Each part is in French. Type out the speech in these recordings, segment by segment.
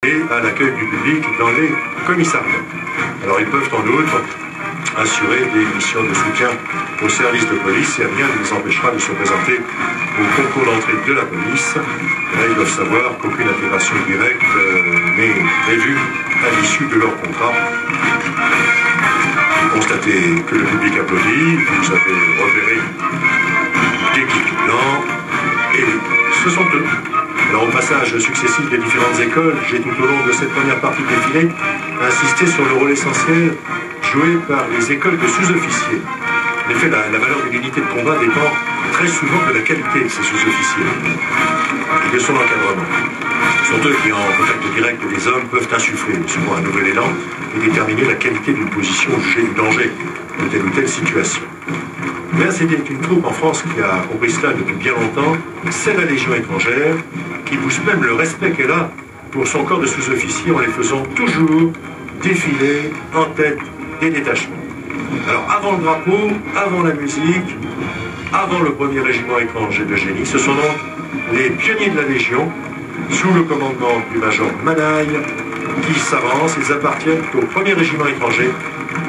et à l'accueil du public dans les commissariats. Alors ils peuvent en outre assurer des missions de soutien aux services de police et rien ne les empêchera de se présenter au concours d'entrée de la police. Là, ils doivent savoir qu'aucune intégration directe n'est prévue à l'issue de leur contrat. Vous constatez que le public applaudit, vous avez repéré des clics blancs et ce sont eux. Alors au passage successif des différentes écoles, j'ai tout au long de cette première partie de défilé insisté sur le rôle essentiel joué par les écoles de sous-officiers. En effet, la valeur d'une unité de combat dépend très souvent de la qualité de ces sous-officiers et de son encadrement. Ce sont eux qui, en contact direct des hommes, peuvent insuffler souvent un nouvel élan et déterminer la qualité d'une position jugée du danger de telle ou telle situation. Mais c'était une troupe en France qui a compris cela depuis bien longtemps, c'est la Légion étrangère, qui pousse même le respect qu'elle a pour son corps de sous-officiers en les faisant toujours défiler en tête des détachements. Alors avant le drapeau, avant la musique, avant le premier régiment étranger de génie, ce sont donc les pionniers de la Légion, sous le commandement du major Manaille, qui s'avancent. Ils appartiennent au premier régiment étranger,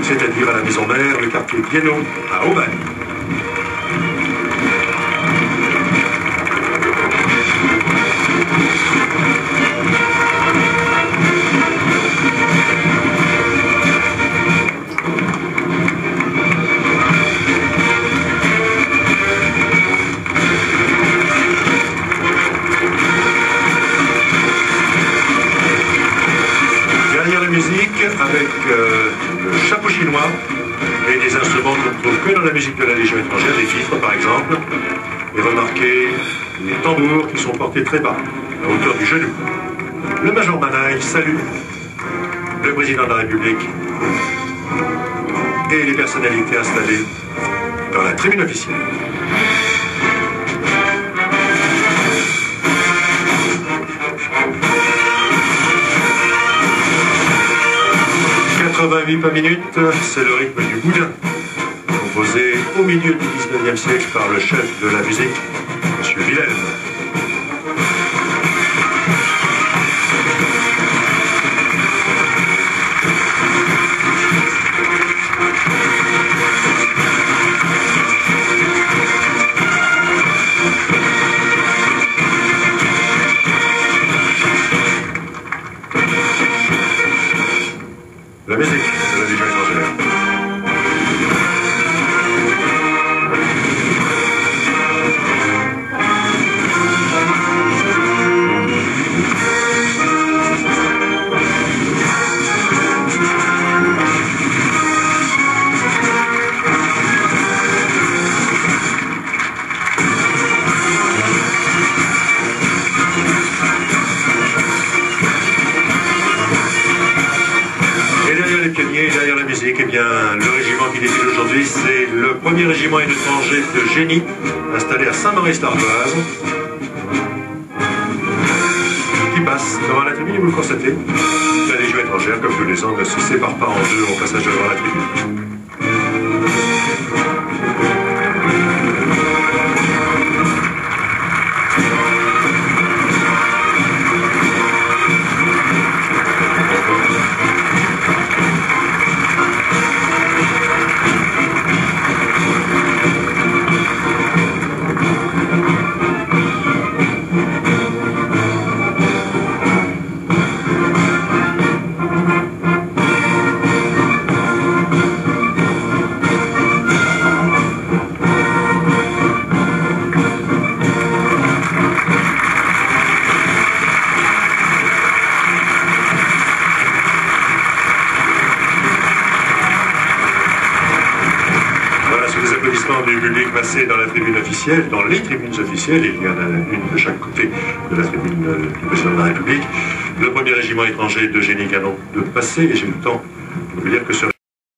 c'est-à-dire à la maison mère, le quartier Bienot, à Aubagne. Avec le chapeau chinois et des instruments qu'on ne trouve que dans la musique de la Légion étrangère, des fifres par exemple, et remarquez les tambours qui sont portés très bas, à hauteur du genou. Le major Manaille salue le président de la République et les personnalités installées dans la tribune officielle. 88 par minute, c'est le rythme du boudin, composé au milieu du 19e siècle par le chef de la musique, M. Wilhelm. La musique de la Légion étrangère. Derrière la musique, eh bien, le régiment qui défile aujourd'hui, c'est le premier régiment étranger de génie, installé à Saint-Maurice-l'Ardoise, qui passe devant la tribune, vous le constatez. La Légion étrangère, comme tous les ans, ne se sépare pas en deux au passage devant la tribune. Du public passé dans la tribune officielle, dans les tribunes officielles, il y en a une de chaque côté de la tribune du président de la République. Le premier régiment étranger de génie vient donc de passer, et j'ai le temps de vous dire que ce